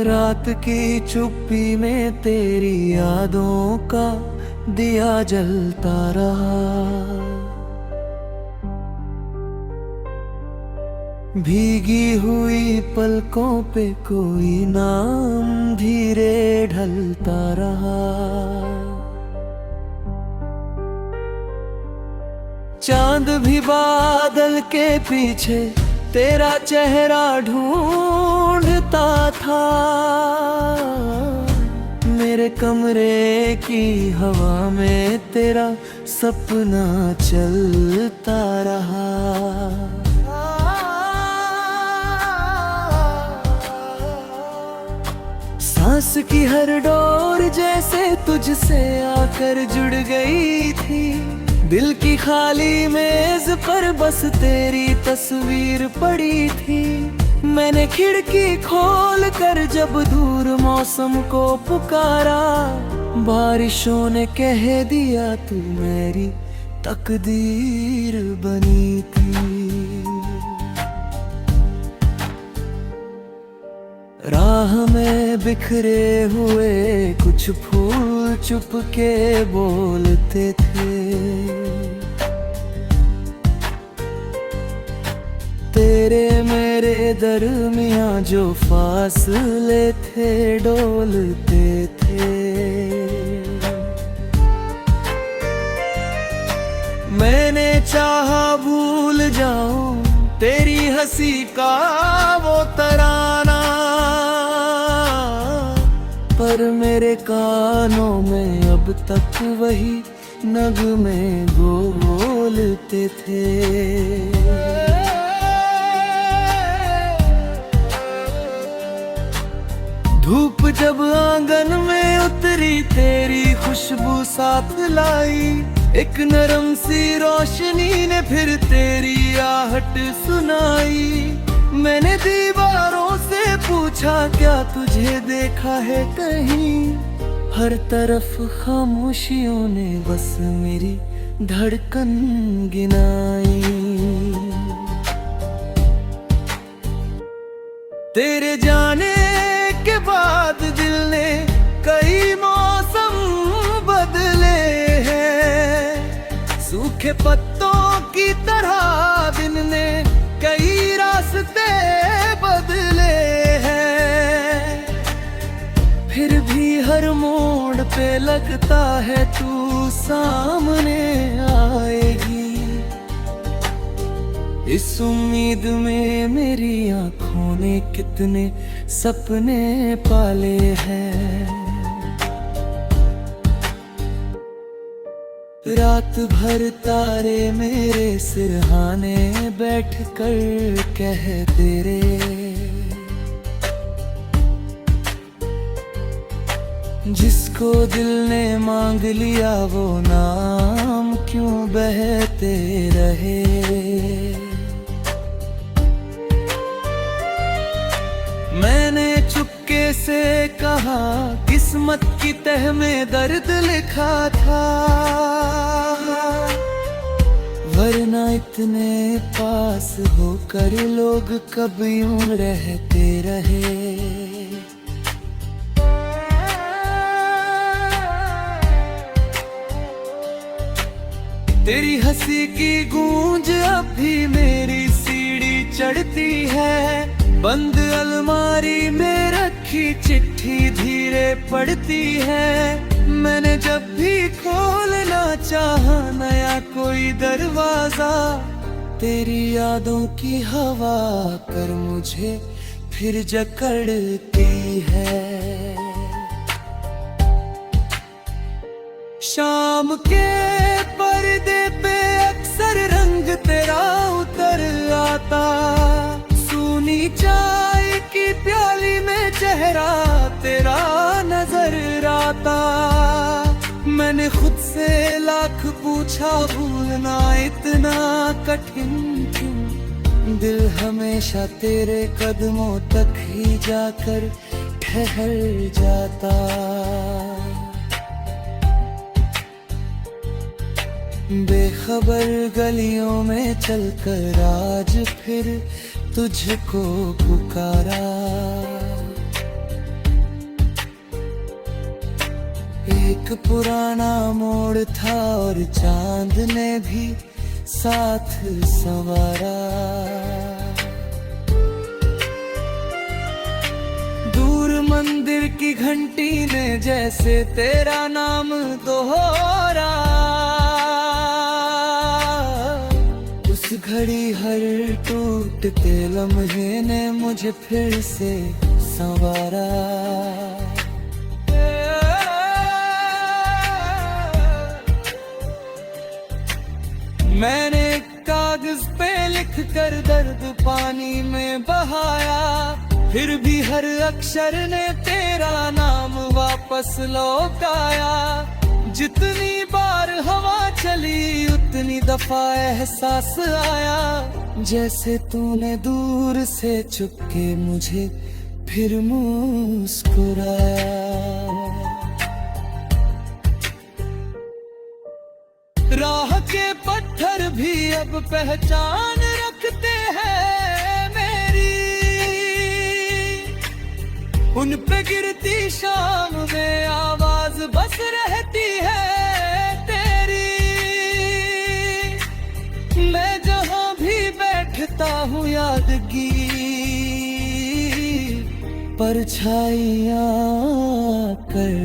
रात की चुप्पी में तेरी यादों का दिया जलता रहा। भीगी हुई पलकों पे कोई नाम धीरे ढलता रहा। चांद भी बादल के पीछे तेरा चेहरा ढूंढता था। मेरे कमरे की हवा में तेरा सपना चलता रहा। सांस की हर डोर जैसे तुझसे आकर जुड़ गई थी। दिल की खाली मेज पर बस तेरी तस्वीर पड़ी थी। मैंने खिड़की खोल कर जब दूर मौसम को पुकारा, बारिशों ने कह दिया तू मेरी तकदीर बनी थी। राह में बिखरे हुए कुछ फूल चुपके बोलते थे। तेरे मेरे दरमियां जो फासले थे डोलते थे। मैंने चाहा भूल जाऊं तेरी हंसी का वो तराना, पर मेरे कानों में अब तक वही नगमे बोलते थे। धूप जब आंगन में उतरी तेरी खुशबू साथ लाई। एक नरम सी रोशनी ने फिर तेरी आहट सुनाई। मैंने दीवारों से पूछा क्या तुझे देखा है कहीं। हर तरफ खामोशियों ने बस मेरी धड़कन गिनाई। तेरे जाने के बाद दिल ने कई मौसम बदले हैं। सूखे पत्तों की तरह दिन ने कई रास्ते बदले हैं। फिर भी हर मोड़ पे लगता है तू सामने आएगी। इस उम्मीद में मेरी आंखों ने कितने सपने पाले हैं। रात भर तारे मेरे सिरहाने बैठ कर कहते रे। जिसको दिल ने मांग लिया वो नाम क्यों बहते रहे। मैंने चुपके से कहा किस्मत की तह में दर्द लिखा था, वरना इतने पास होकर लोग कब यूं रहते रहे। तेरी हंसी की गूंज अब भी मेरी सीढ़ी चढ़ती है। बंद अलमारी में रखी चिट्ठी धीरे पढ़ती है। मैंने जब भी खोलना चाहा नया कोई दरवाजा, तेरी यादों की हवा कर मुझे फिर जकड़ती है। शाम के पर्दे पे अक्सर रंग तेरा उतर आता। सूनी चाय की प्याली में चेहरा तेरा नजर आता। मैंने खुद से लाख पूछा भूलना इतना कठिन क्यों। दिल हमेशा तेरे कदमों तक ही जाकर ठहर जाता। बेखबर गलियों में चलकर आज फिर तुझको पुकारा। एक पुराना मोड़ था और चांद ने भी साथ संवारा। दूर मंदिर की घंटी ने जैसे तेरा नाम दोहरा। उस घड़ी हर टूटते लम्हे ने मुझे फिर से संवारा। मैंने कागज पे लिख कर दर्द पानी में बहाया, फिर भी हर अक्षर ने तेरा नाम वापस लौटाया। जितनी बार हवा चली उतनी दफा एहसास आया, जैसे तूने दूर से चुपके मुझे फिर मुस्कुराया। राह के पत्थर भी अब पहचान रखते हैं मेरी, उन पे गिरती शाम में आवाज बस रहती है तेरी। मैं जहां भी बैठता हूँ यादगी परछाइयां कर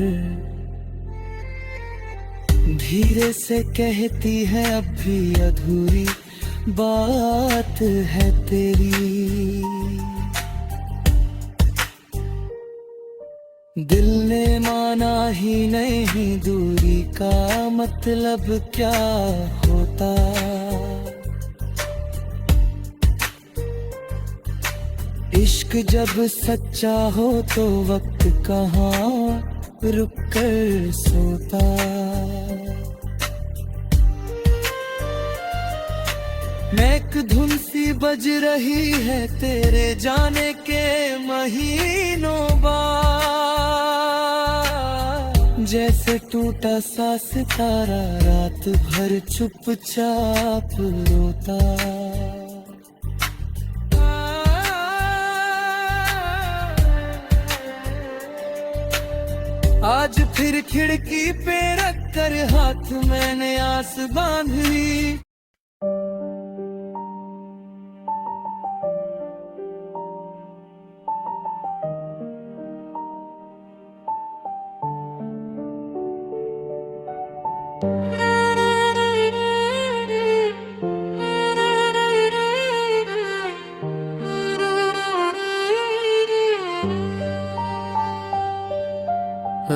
धीरे से कहती है अब भी अधूरी बात है तेरी। दिल ने माना ही नहीं दूरी का मतलब क्या होता। इश्क जब सच्चा हो तो वक्त कहाँ रुक कर सोता। मैं एक धुन सी बज रही है तेरे जाने के महीनों बाद, जैसे टूटा सा सितारा रात भर चुपचाप रोता। आज फिर खिड़की पे रख कर हाथ मैंने आस बांध ली।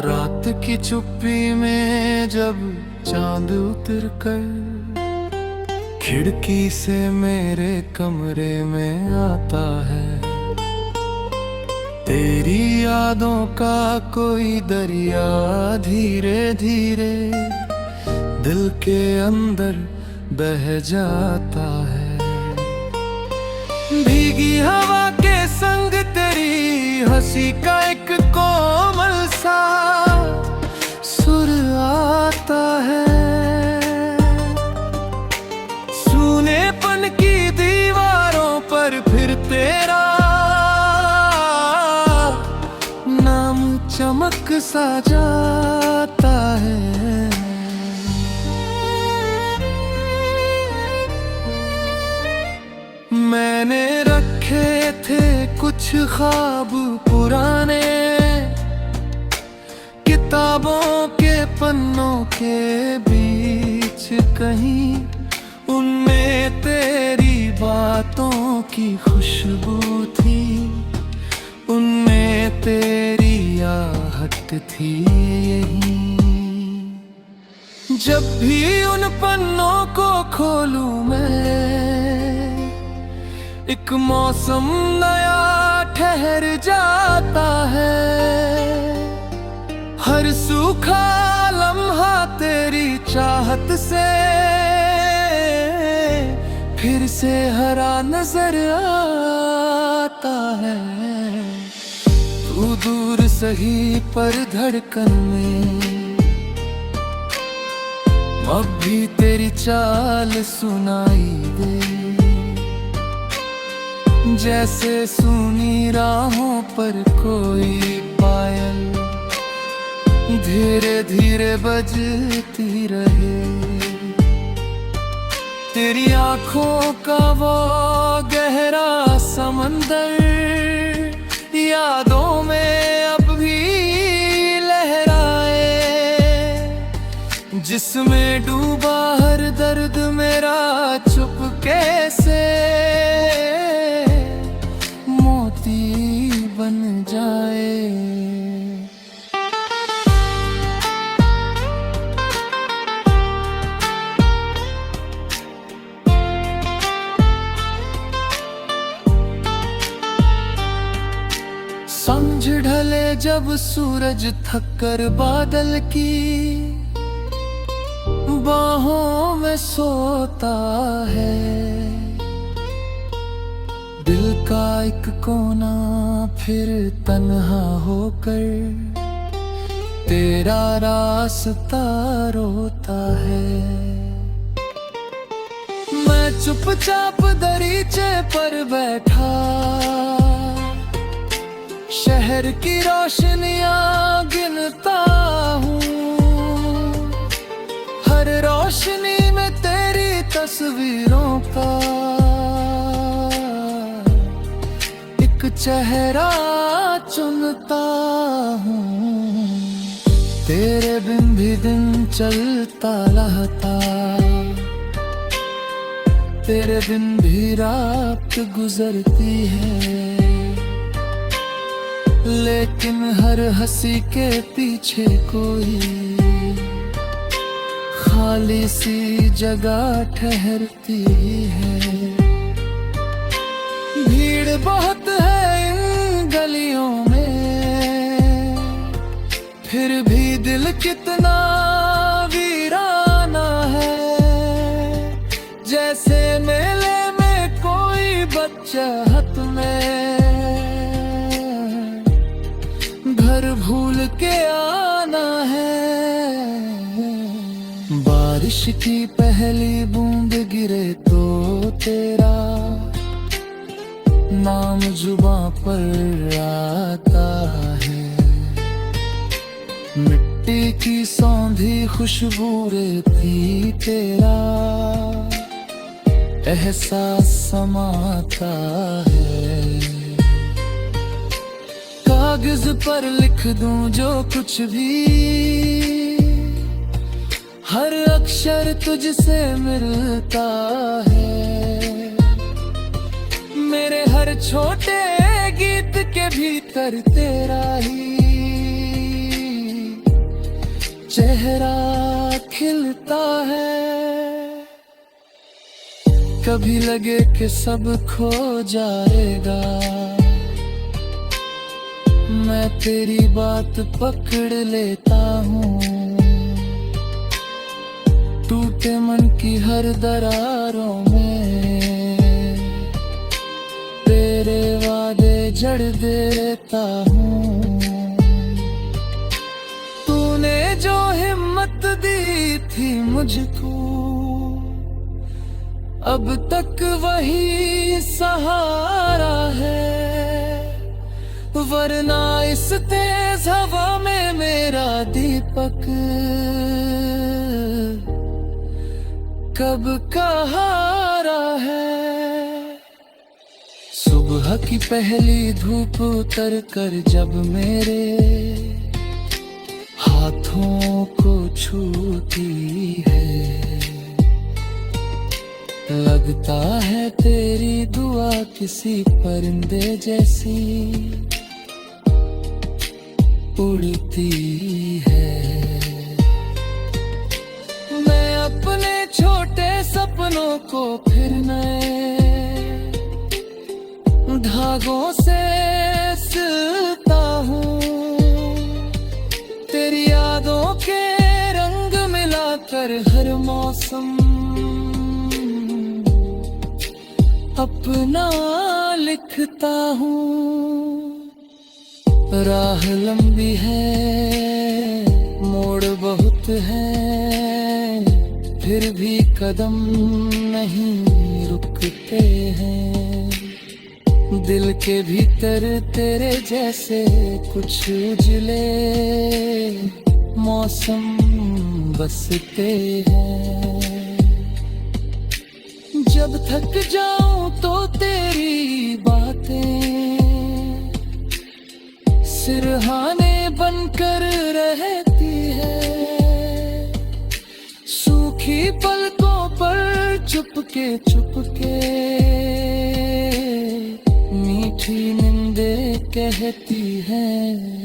रात की चुप्पी में जब चांद उतर कर खिड़की से मेरे कमरे में आता है, तेरी यादों का कोई दरिया धीरे धीरे दिल के अंदर बह जाता है। भीगी हवा के संग तेरी हंसी का एक कोमल सा सुर आता है। सूनेपन की दीवारों पर फिर तेरा नाम चमक सा जाता है। मैंने रखे थे कुछ ख्वाब पुराने किताबों के पन्नों के बीच कहीं, उनमें तेरी बातों की खुशबू थी, उनमें तेरी आहट थी यही। जब भी उन पन्नों को खोलूं मैं एक मौसम नया ठहर जाता है। हर सूखा लम्हा तेरी चाहत से फिर से हरा नजर आता है। तू दूर सही पर धड़कन में अब भी तेरी चाल सुनाई दे, जैसे सूनी राहों पर कोई पायल धीरे धीरे बजती रहे। तेरी आंखों का वो गहरा समंदर यादों में अब भी लहराए, जिसमें डूबा हर दर्द मेरा चुपके से मोती बन जाए। समझ ढले जब सूरज थककर बादल की बाहों में सोता है, दिल का एक कोना फिर तन्हा होकर तेरा रास्ता रोता है। मैं चुपचाप दरीचे पर बैठा, शहर की रोशनियां गिनता हूँ, हर रोशनी में तेरी तस्वीरों का एक चेहरा चुनता हूँ। तेरे बिन भी दिन चलता रहता, तेरे बिन भी रात गुजरती है, लेकिन हर हंसी के पीछे कोई खाली सी जगह ठहरती है। भीड़ बहुत है इन गलियों में, फिर भी दिल कितना वीराना है, जैसे मेले में कोई बच्चा हाथ में घर भूल के आना है। बारिश की पहली बूंद गिरे तो तेरा नाम जुबां पर आता है, मिट्टी की सौंधी खुशबू रेती तेरा एहसास समाता है। कागज पर लिख दूं जो कुछ भी, हर अक्षर तुझसे मिलता है, मेरे हर छोटे गीत के भीतर तेरा ही चेहरा खिलता है। कभी लगे कि सब खो जाएगा, मैं तेरी बात पकड़ लेता हूँ, टूटे मन की हर दरारों में तेरे वादे जड़ देता हूँ। तूने जो हिम्मत दी थी मुझको, अब तक वही सहारा है, वरना इस तेज हवा में मेरा दीपक कब का हारा है। सुबह की पहली धूप उतर कर जब मेरे हाथों को छूती है, लगता है तेरी दुआ किसी परिंदे जैसी उड़ती है। मैं अपने छोटे सपनों को फिर नए धागों से सिलता हूँ, तेरी यादों के रंग मिलाकर हर मौसम अपना लिखता हूँ। राह लंबी है, मोड़ बहुत है, फिर भी कदम नहीं रुकते हैं, दिल के भीतर तेरे जैसे कुछ उजले मौसम बसते हैं। जब थक जाऊं तो तेरी बातें सिरहाने बनकर रहती है। सूखी पलकों पर चुपके चुपके मीठी नींदें कहती हैं।